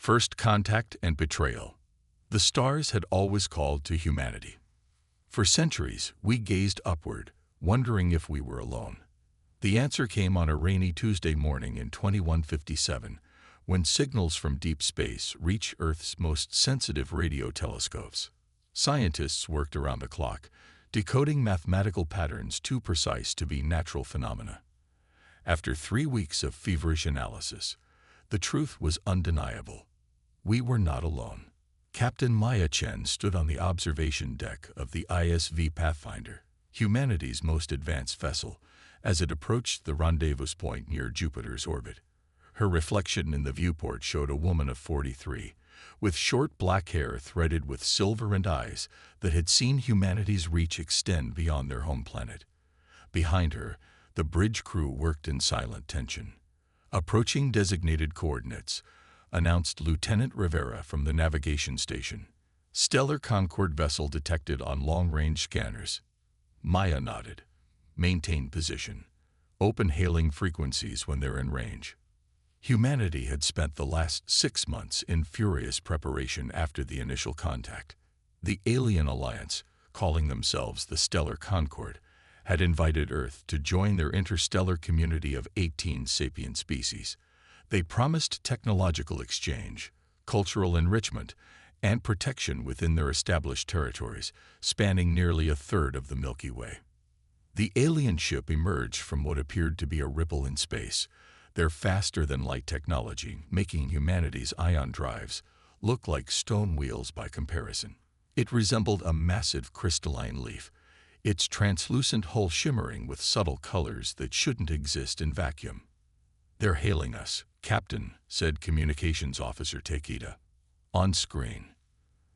First contact and betrayal. The stars had always called to humanity. For centuries, we gazed upward, wondering if we were alone. The answer came on a rainy Tuesday morning in 2157, when signals from deep space reached Earth's most sensitive radio telescopes. Scientists worked around the clock, decoding mathematical patterns too precise to be natural phenomena. After 3 weeks of feverish analysis, the truth was undeniable. We were not alone. Captain Maya Chen stood on the observation deck of the ISV Pathfinder, humanity's most advanced vessel, as it approached the rendezvous point near Jupiter's orbit. Her reflection in the viewport showed a woman of 43, with short black hair threaded with silver and eyes that had seen humanity's reach extend beyond their home planet. Behind her, the bridge crew worked in silent tension. Approaching designated coordinates, announced Lieutenant Rivera from the navigation station. Stellar Concord vessel detected on long-range scanners. Maya nodded. Maintain position. Open hailing frequencies when they're in range. Humanity had spent the last 6 months in furious preparation after the initial contact. The Alien Alliance, calling themselves the Stellar Concord, had invited Earth to join their interstellar community of 18 sapient species. They promised technological exchange, cultural enrichment, and protection within their established territories, spanning nearly a third of the Milky Way. The alien ship emerged from what appeared to be a ripple in space, their faster-than-light technology making humanity's ion drives look like stone wheels by comparison. It resembled a massive crystalline leaf, its translucent hull shimmering with subtle colors that shouldn't exist in vacuum. "They're hailing us, Captain," said Communications Officer Takeda. On screen,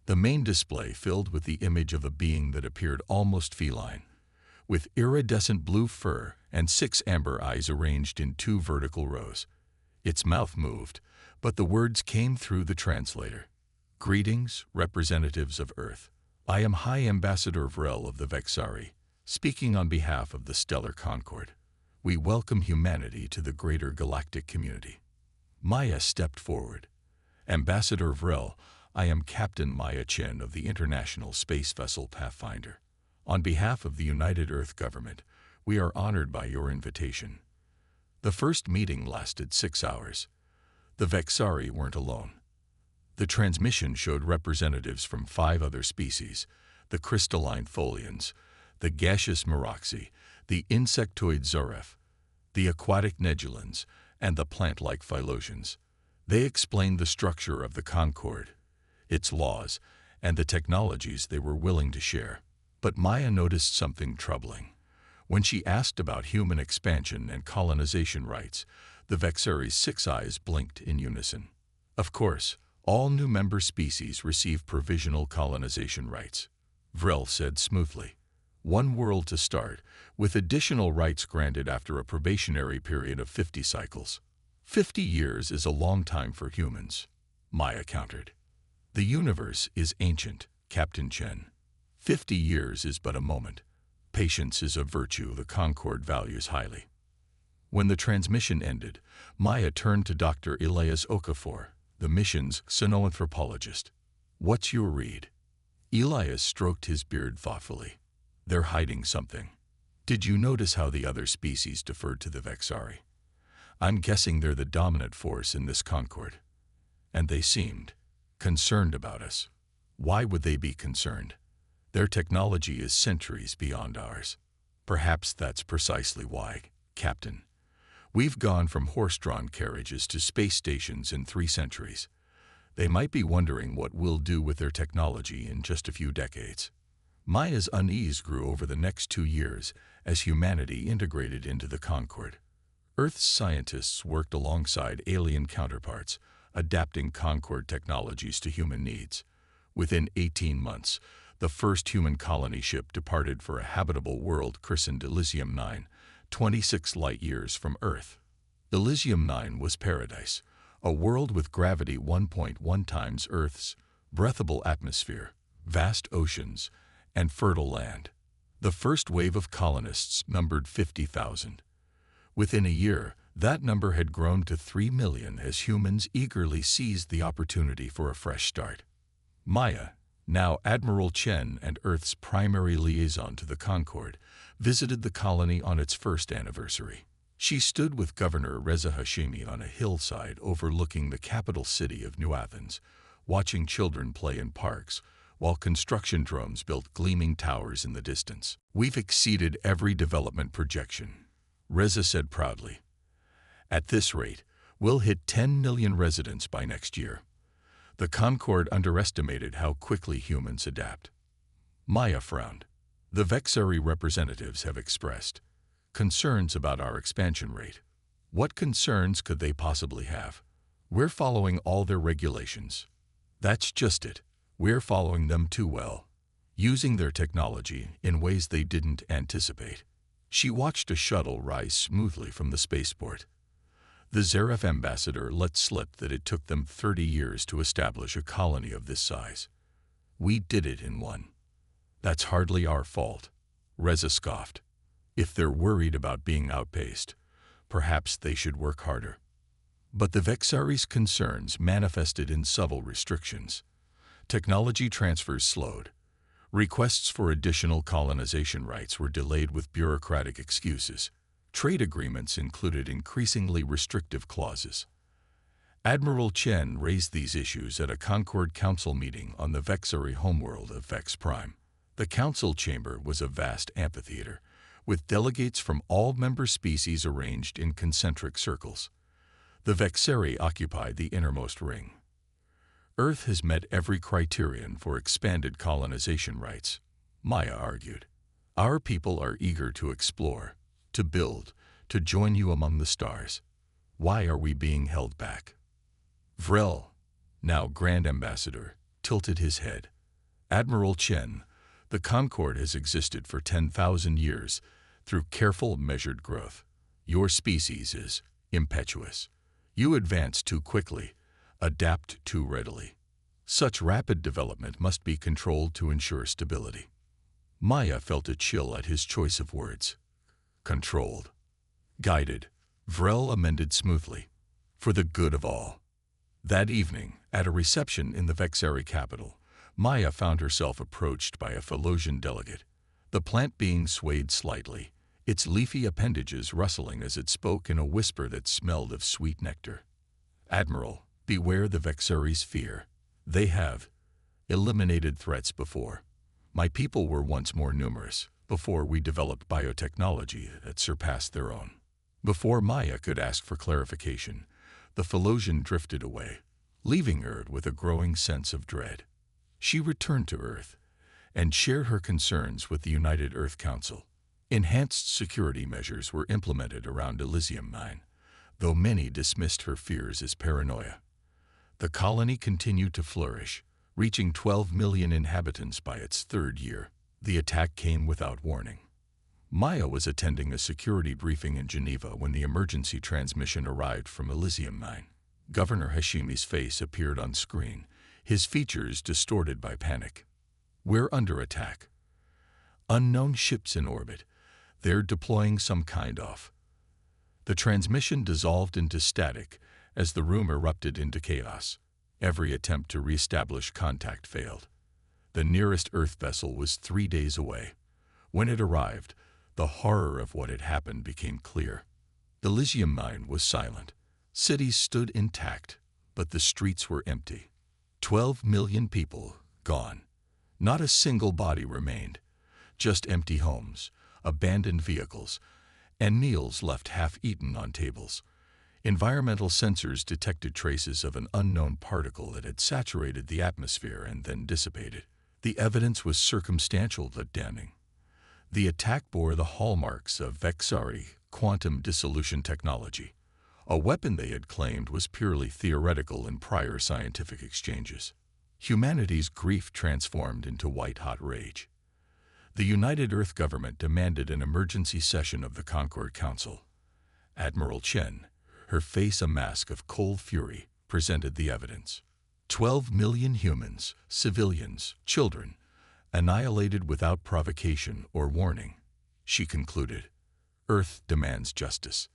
the main display filled with the image of a being that appeared almost feline, with iridescent blue fur and 6 amber eyes arranged in 2 vertical rows. Its mouth moved, but the words came through the translator. "Greetings, representatives of Earth. I am High Ambassador Vrel of the Vexari, speaking on behalf of the Stellar Concord. We welcome humanity to the greater galactic community." Maya stepped forward. "Ambassador Vrel, I am Captain Maya Chen of the International Space Vessel Pathfinder. On behalf of the United Earth Government, we are honored by your invitation." The first meeting lasted 6 hours. The Vexari weren't alone. The transmission showed representatives from 5 other species: the crystalline Folians, the gaseous Meroxy, the insectoid Zoref, the aquatic Negulans, and the plant-like Phylosians. They explained the structure of the Concord, its laws, and the technologies they were willing to share. But Maya noticed something troubling. When she asked about human expansion and colonization rights, the Vexari's 6 eyes blinked in unison. Of course, all new member species receive provisional colonization rights, Vrel said smoothly. 1 world to start, with additional rights granted after a probationary period of 50 cycles. 50 years is a long time for humans, Maya countered. The universe is ancient, Captain Chen. 50 years is but a moment. Patience is a virtue the Concord values highly. When the transmission ended, Maya turned to Dr. Elias Okafor, the mission's xenoanthropologist. "What's your read?" Elias stroked his beard thoughtfully. "They're hiding something. Did you notice how the other species deferred to the Vexari? I'm guessing they're the dominant force in this Concord. And they seemed concerned about us. Why would they be concerned? Their technology is centuries beyond ours." "Perhaps that's precisely why, Captain. We've gone from horse-drawn carriages to space stations in 3 centuries. They might be wondering what we'll do with their technology in just a few decades." Maya's unease grew over the next 2 years as humanity integrated into the Concord. Earth's scientists worked alongside alien counterparts, adapting Concord technologies to human needs. Within 18 months, the first human colony ship departed for a habitable world christened Elysium 9, 26 light-years from Earth. Elysium 9 was paradise, a world with gravity 1.1 times Earth's, breathable atmosphere, vast oceans, and fertile land. The first wave of colonists numbered 50,000. Within a year, That number had grown to 3 million as humans eagerly seized the opportunity for a fresh start. Maya, now Admiral Chen and Earth's primary liaison to the Concorde, visited the colony on its first anniversary. She stood with Governor Reza Hashimi on a hillside overlooking the capital city of New Athens, watching children play in parks, while construction drones built gleaming towers in the distance. "We've exceeded every development projection," Reza said proudly. "At this rate, we'll hit 10 million residents by next year." The Concorde underestimated how quickly humans adapt. Maya frowned. "The Vexari representatives have expressed concerns about our expansion rate." "What concerns could they possibly have? We're following all their regulations." "That's just it. We're following them too well, using their technology in ways they didn't anticipate." She watched a shuttle rise smoothly from the spaceport. The Zaref ambassador let slip that it took them 30 years to establish a colony of this size. "We did it in one." "That's hardly our fault," Reza scoffed. "If they're worried about being outpaced, perhaps they should work harder." But the Vexari's concerns manifested in subtle restrictions. Technology transfers slowed. Requests for additional colonization rights were delayed with bureaucratic excuses. Trade agreements included increasingly restrictive clauses. Admiral Chen raised these issues at a Concorde Council meeting on the Vexari homeworld of Vex Prime. The council chamber was a vast amphitheater, with delegates from all member species arranged in concentric circles. The Vexari occupied the innermost ring. "Earth has met every criterion for expanded colonization rights," Maya argued. "Our people are eager to explore, to build, to join you among the stars. Why are we being held back?" Vrel, now Grand Ambassador, tilted his head. "Admiral Chen, the Concorde has existed for 10,000 years through careful, measured growth. Your species is impetuous. You advance too quickly, adapt too readily. Such rapid development must be controlled to ensure stability." Maya felt a chill at his choice of words. "Controlled." "Guided," Vrel amended smoothly. "For the good of all." That evening, at a reception in the Vexari capital, Maya found herself approached by a Phalosian delegate. The plant being swayed slightly, its leafy appendages rustling as it spoke in a whisper that smelled of sweet nectar. "Admiral, beware the Vexari's fear. They have eliminated threats before. My people were once more numerous, before we developed biotechnology that surpassed their own." Before Maya could ask for clarification, the Phalosian drifted away, leaving her with a growing sense of dread. She returned to Earth and shared her concerns with the United Earth Council. Enhanced security measures were implemented around Elysium Mine, though many dismissed her fears as paranoia. The colony continued to flourish, reaching 12 million inhabitants by its third year. The attack came without warning. Maya was attending a security briefing in Geneva when the emergency transmission arrived from Elysium Mine. Governor Hashimi's face appeared on screen, his features distorted by panic. "We're under attack. Unknown ships in orbit. They're deploying some kind of." The transmission dissolved into static as the room erupted into chaos. Every attempt to reestablish contact failed. The nearest Earth vessel was 3 days away. When it arrived, the horror of what had happened became clear. Elysium Mine was silent. Cities stood intact, but the streets were empty. 12 million people gone. Not a single body remained. Just empty homes, abandoned vehicles, and meals left half-eaten on tables. Environmental sensors detected traces of an unknown particle that had saturated the atmosphere and then dissipated. The evidence was circumstantial but damning. The attack bore the hallmarks of Vexari quantum dissolution technology. A weapon they had claimed was purely theoretical in prior scientific exchanges. Humanity's grief transformed into white-hot rage. The United Earth government demanded an emergency session of the Concorde Council. Admiral Chen, her face a mask of cold fury, presented the evidence. 12 million humans, civilians, children, annihilated without provocation or warning. She concluded, "Earth demands justice.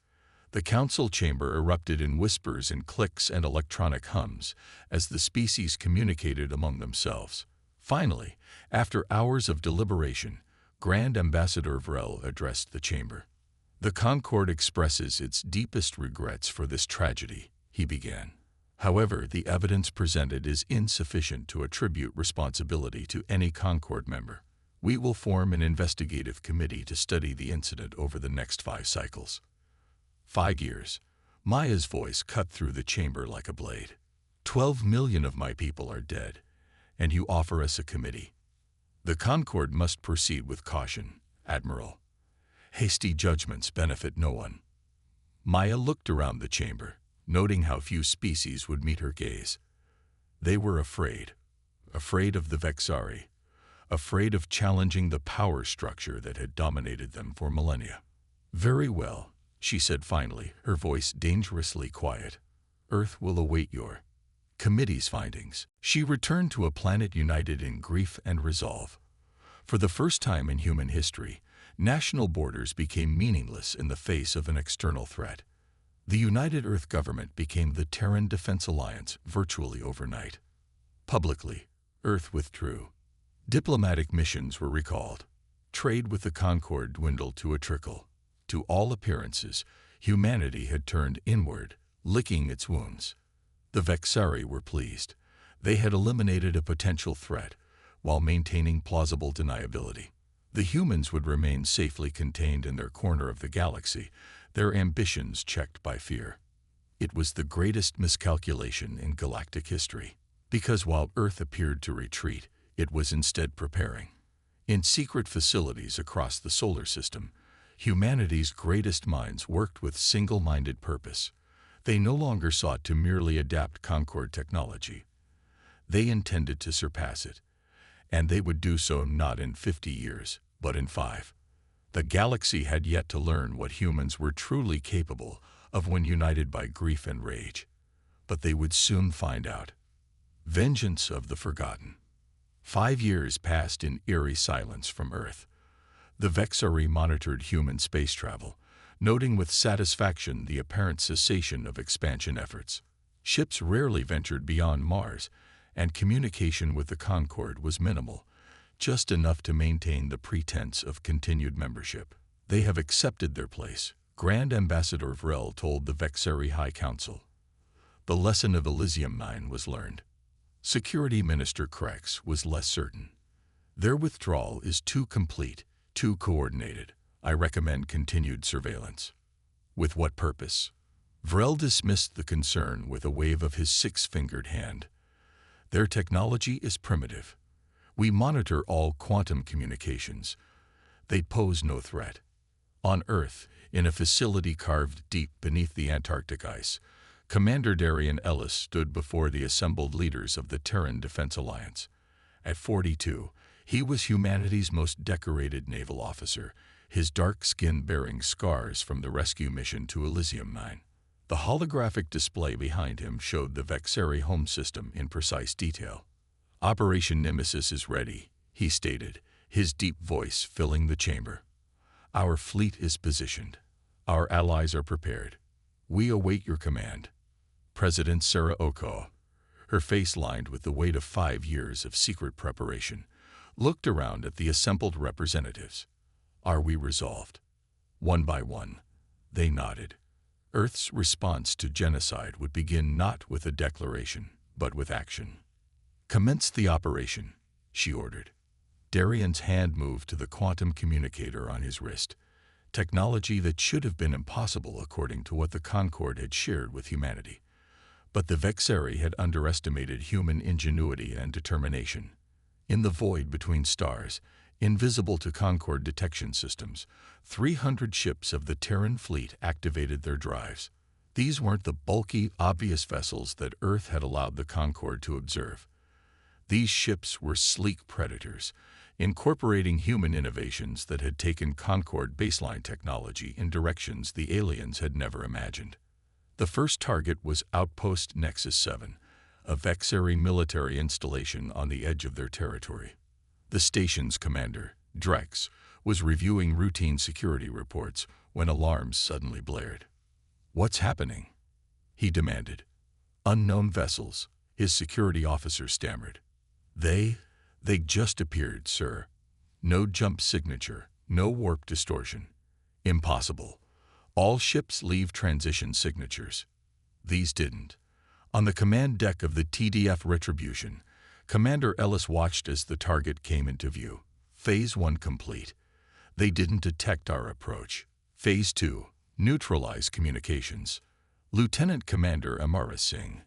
The council chamber erupted in whispers and clicks and electronic hums as the species communicated among themselves. Finally, after hours of deliberation, Grand Ambassador Vrel addressed the chamber. "The Concord expresses its deepest regrets for this tragedy," he began. "However, the evidence presented is insufficient to attribute responsibility to any Concord member. We will form an investigative committee to study the incident over the next 5 cycles." 5 years. Maya's voice cut through the chamber like a blade. 12 million of my people are dead, and you offer us a committee. The Concord must proceed with caution, Admiral. Hasty judgments benefit no one. Maya looked around the chamber, noting how few species would meet her gaze. They were afraid of the Vexari, afraid of challenging the power structure that had dominated them for millennia. "Very well," she said finally, her voice dangerously quiet. "Earth will await your committee's findings." She returned to a planet united in grief and resolve. For the first time in human history, national borders became meaningless in the face of an external threat. The United Earth government became the Terran Defense Alliance virtually overnight. Publicly, Earth withdrew. Diplomatic missions were recalled. Trade with the Concord dwindled to a trickle. To all appearances, humanity had turned inward, licking its wounds. The Vexari were pleased. They had eliminated a potential threat while maintaining plausible deniability. The humans would remain safely contained in their corner of the galaxy, their ambitions checked by fear. It was the greatest miscalculation in galactic history, because while Earth appeared to retreat, it was instead preparing. In secret facilities across the solar system, humanity's greatest minds worked with single-minded purpose. They no longer sought to merely adapt Concord technology. They intended to surpass it, and they would do so not in 50 years, but in 5. The galaxy had yet to learn what humans were truly capable of when united by grief and rage. But they would soon find out. Vengeance of the Forgotten. 5 years passed in eerie silence from Earth. The Vexari monitored human space travel, noting with satisfaction the apparent cessation of expansion efforts. Ships rarely ventured beyond Mars, and communication with the Concord was minimal, just enough to maintain the pretense of continued membership. "They have accepted their place," Grand Ambassador Vrel told the Vexari High Council. The lesson of Elysium 9 was learned. Security Minister Krex was less certain. "Their withdrawal is too complete, too coordinated. I recommend continued surveillance." With what purpose? Vrel dismissed the concern with a wave of his 6-fingered hand. "Their technology is primitive. We monitor all quantum communications. They pose no threat." On Earth, in a facility carved deep beneath the Antarctic ice, Commander Darian Ellis stood before the assembled leaders of the Terran Defense Alliance. At 42, he was humanity's most decorated naval officer, his dark skin bearing scars from the rescue mission to Elysium 9. The holographic display behind him showed the Vexari home system in precise detail. "Operation Nemesis is ready," he stated, his deep voice filling the chamber. "Our fleet is positioned. Our allies are prepared. We await your command." President Sarah Oko, her face lined with the weight of 5 years of secret preparation, looked around at the assembled representatives. "Are we resolved?" One by one, they nodded. Earth's response to genocide would begin not with a declaration, but with action. "Commence the operation," she ordered. Darian's hand moved to the quantum communicator on his wrist, technology that should have been impossible according to what the Concord had shared with humanity. But the Vexari had underestimated human ingenuity and determination. In the void between stars, invisible to Concord detection systems, 300 ships of the Terran fleet activated their drives. These weren't the bulky, obvious vessels that Earth had allowed the Concord to observe. These ships were sleek predators, incorporating human innovations that had taken Concord baseline technology in directions the aliens had never imagined. The first target was Outpost Nexus 7, a Vexari military installation on the edge of their territory. The station's commander, Drex, was reviewing routine security reports when alarms suddenly blared. "What's happening?" he demanded. "Unknown vessels," his security officer stammered. They just appeared, sir. No jump signature, no warp distortion. Impossible. All ships leave transition signatures. These didn't. On the command deck of the TDF Retribution, Commander Ellis watched as the target came into view. Phase 1 complete. They didn't detect our approach. Phase 2, neutralize communications. Lieutenant Commander Amara Singh,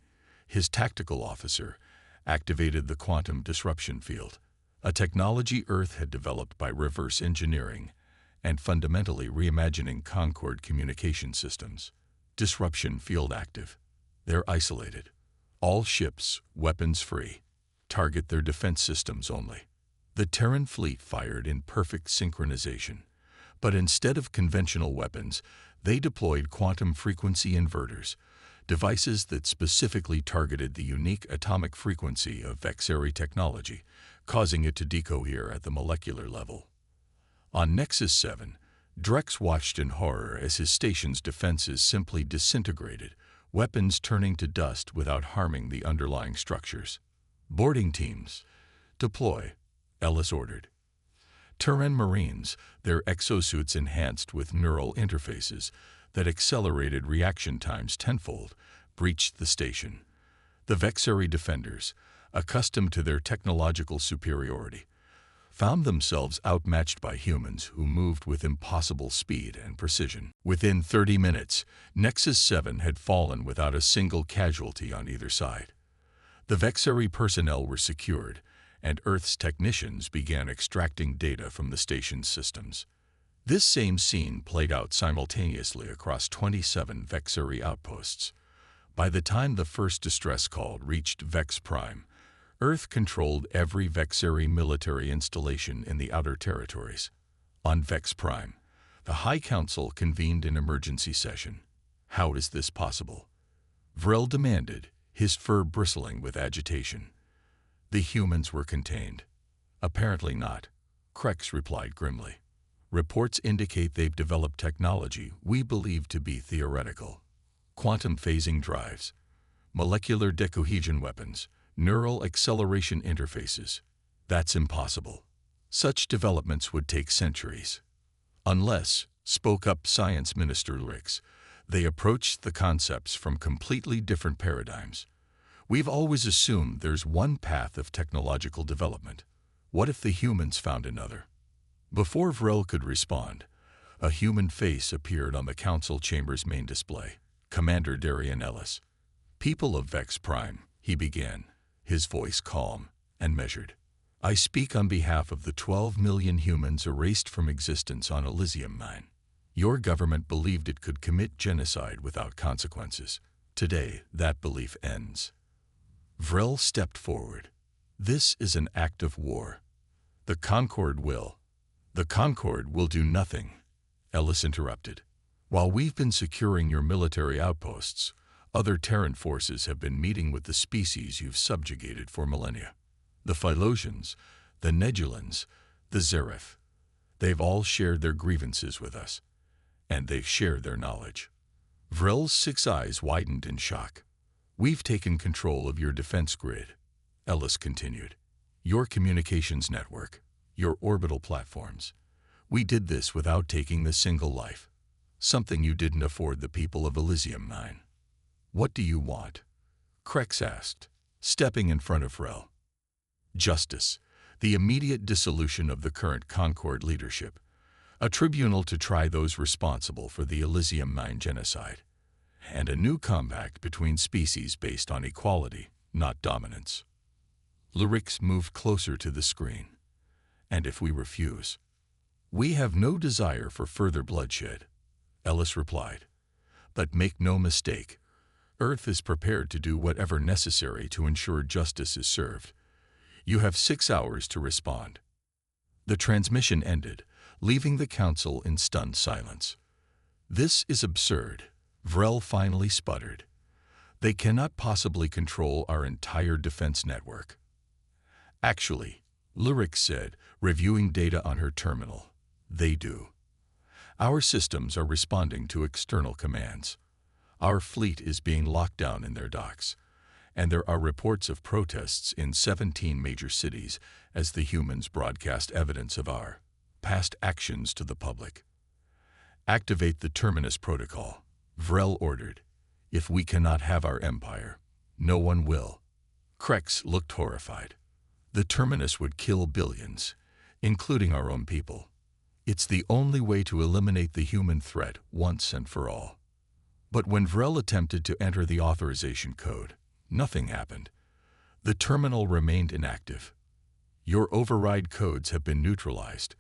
his tactical officer, activated the quantum disruption field, a technology Earth had developed by reverse engineering and fundamentally reimagining Concorde communication systems. Disruption field active. They're isolated. All ships, weapons free. Target their defense systems only. The Terran fleet fired in perfect synchronization, but instead of conventional weapons, they deployed quantum frequency inverters, devices that specifically targeted the unique atomic frequency of Vexari technology, causing it to decohere at the molecular level. On Nexus 7, Drex watched in horror as his station's defenses simply disintegrated, weapons turning to dust without harming the underlying structures. "Boarding teams, deploy," Ellis ordered. Terran Marines, their exosuits enhanced with neural interfaces that accelerated reaction times tenfold, breached the station. The Vexari defenders, accustomed to their technological superiority, found themselves outmatched by humans who moved with impossible speed and precision. Within 30 minutes, Nexus 7 had fallen without a single casualty on either side. The Vexari personnel were secured, and Earth's technicians began extracting data from the station's systems. This same scene played out simultaneously across 27 Vexari outposts. By the time the first distress call reached Vex Prime, Earth controlled every Vexari military installation in the outer territories. On Vex Prime, the High Council convened an emergency session. "How is this possible?" Vril demanded, his fur bristling with agitation. "The humans were contained." "Apparently not," Krex replied grimly. "Reports indicate they've developed technology we believe to be theoretical. Quantum phasing drives, molecular decohesion weapons, neural acceleration interfaces. That's impossible. Such developments would take centuries. Unless, spoke up Science Minister Rix, they approached the concepts from completely different paradigms. We've always assumed there's one path of technological development. What if the humans found another? Before Vril could respond, a human face appeared on the council chamber's main display. Commander Darian Ellis. "People of Vex Prime," he began, his voice calm and measured. "I speak on behalf of the 12 million humans erased from existence on Elysium 9. Your government believed it could commit genocide without consequences. Today, that belief ends." Vril stepped forward. "This is an act of war. The Concorde will do nothing," Ellis interrupted. "While we've been securing your military outposts, other Terran forces have been meeting with the species you've subjugated for millennia. The Phylosians, the Negulans, the Zeref. They've all shared their grievances with us, and they've shared their knowledge." Vril's 6 eyes widened in shock. "We've taken control of your defense grid," Ellis continued. "Your communications network, your orbital platforms. We did this without taking the single life, something you didn't afford the people of Elysium 9. "What do you want?" Krex asked, stepping in front of Vril. "Justice, the immediate dissolution of the current Concorde leadership, a tribunal to try those responsible for the Elysium 9 genocide, and a new compact between species based on equality, not dominance." Lyrix moved closer to the screen. "And if we refuse?" "We have no desire for further bloodshed," Ellis replied. "But make no mistake, Earth is prepared to do whatever necessary to ensure justice is served. You have 6 hours to respond." The transmission ended, leaving the council in stunned silence. "This is absurd," Vril finally sputtered. "They cannot possibly control our entire defense network." "Actually," Lyrix said, reviewing data on her terminal, "they do. Our systems are responding to external commands. Our fleet is being locked down in their docks, and there are reports of protests in 17 major cities as the humans broadcast evidence of our past actions to the public. Activate the Terminus Protocol, Vrel ordered. If we cannot have our empire, no one will. Krex looked horrified. The Terminus would kill billions, including our own people. It's the only way to eliminate the human threat once and for all. But when Vrel attempted to enter the authorization code, nothing happened. The terminal remained inactive. Your override codes have been neutralized,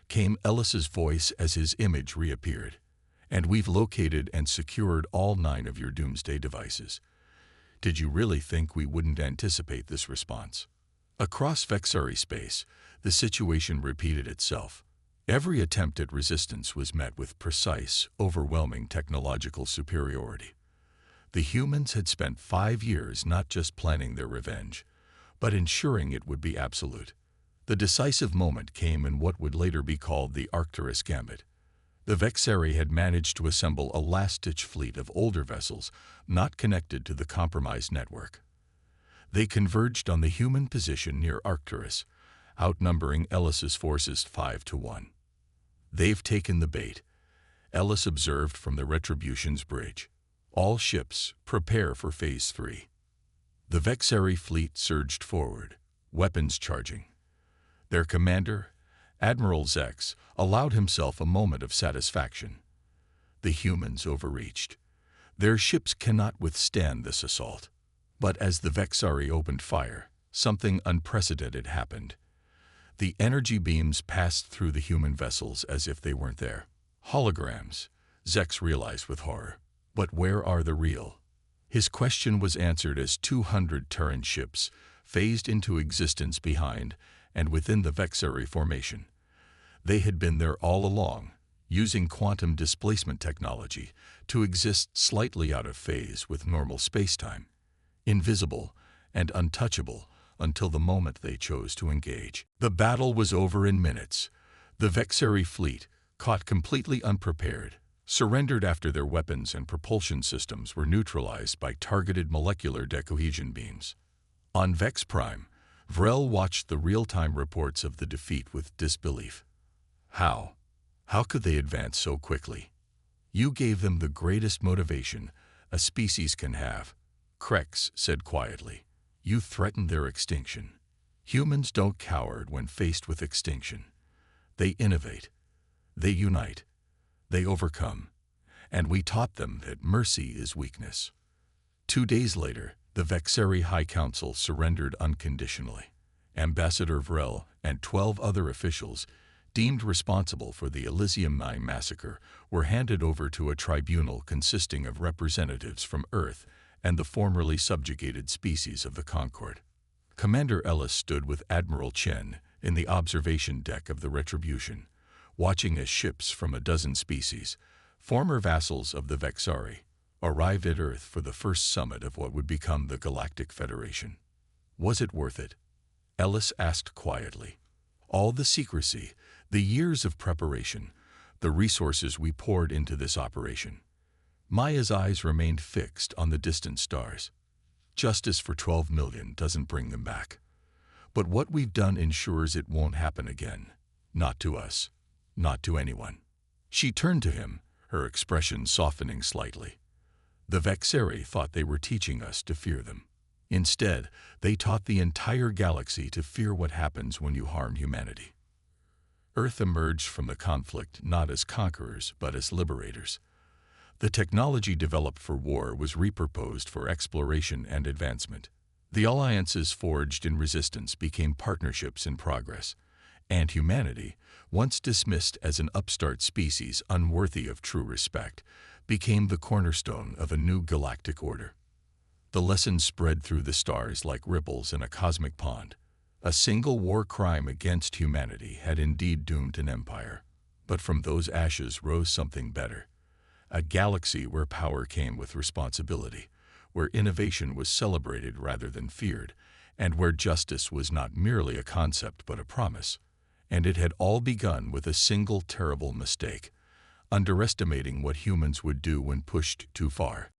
came Ellis's voice as his image reappeared. And we've located and secured all 9 of your doomsday devices. Did you really think we wouldn't anticipate this response? Across Vexari space, the situation repeated itself. Every attempt at resistance was met with precise, overwhelming technological superiority. The humans had spent 5 years not just planning their revenge, but ensuring it would be absolute. The decisive moment came in what would later be called the Arcturus Gambit. The Vexari had managed to assemble a last-ditch fleet of older vessels not connected to the compromised network. They converged on the human position near Arcturus, outnumbering Ellis's forces 5-1. They've taken the bait, Ellis observed from the Retribution's bridge. All ships, prepare for Phase 3. The Vexari fleet surged forward, weapons charging. Their commander, Admiral Zex, allowed himself a moment of satisfaction. The humans overreached. Their ships cannot withstand this assault. But as the Vexari opened fire, something unprecedented happened. The energy beams passed through the human vessels as if they weren't there. Holograms, Zex realized with horror. But where are the real? His question was answered as 200 Terran ships phased into existence behind and within the Vexari formation. They had been there all along, using quantum displacement technology to exist slightly out of phase with normal spacetime, invisible and untouchable until the moment they chose to engage. The battle was over in minutes. The Vexari fleet, caught completely unprepared, surrendered after their weapons and propulsion systems were neutralized by targeted molecular decohesion beams. On Vex Prime, Vrel watched the real-time reports of the defeat with disbelief. How? How could they advance so quickly? You gave them the greatest motivation a species can have, Krex said quietly. You threatened their extinction. Humans don't cower when faced with extinction. They innovate. They unite. They overcome. And we taught them that mercy is weakness. 2 days later, the Vexari High Council surrendered unconditionally. Ambassador Vrel and 12 other officials deemed responsible for the Elysium 9 massacre were handed over to a tribunal consisting of representatives from Earth and the formerly subjugated species of the Concord. Commander Ellis stood with Admiral Chen in the observation deck of the Retribution, watching as ships from a dozen species, former vassals of the Vexari, arrived at Earth for the first summit of what would become the Galactic Federation. Was it worth it? Ellis asked quietly. All the secrecy, the years of preparation, the resources we poured into this operation. Maya's eyes remained fixed on the distant stars. Justice for 12 million doesn't bring them back. But what we've done ensures it won't happen again. Not to us. Not to anyone. She turned to him, her expression softening slightly. The Vexari thought they were teaching us to fear them. Instead, they taught the entire galaxy to fear what happens when you harm humanity. Earth emerged from the conflict not as conquerors, but as liberators. The technology developed for war was repurposed for exploration and advancement. The alliances forged in resistance became partnerships in progress, and humanity, once dismissed as an upstart species unworthy of true respect, became the cornerstone of a new galactic order. The lesson spread through the stars like ripples in a cosmic pond. A single war crime against humanity had indeed doomed an empire, but from those ashes rose something better. A galaxy where power came with responsibility, where innovation was celebrated rather than feared, and where justice was not merely a concept but a promise. And it had all begun with a single terrible mistake, underestimating what humans would do when pushed too far.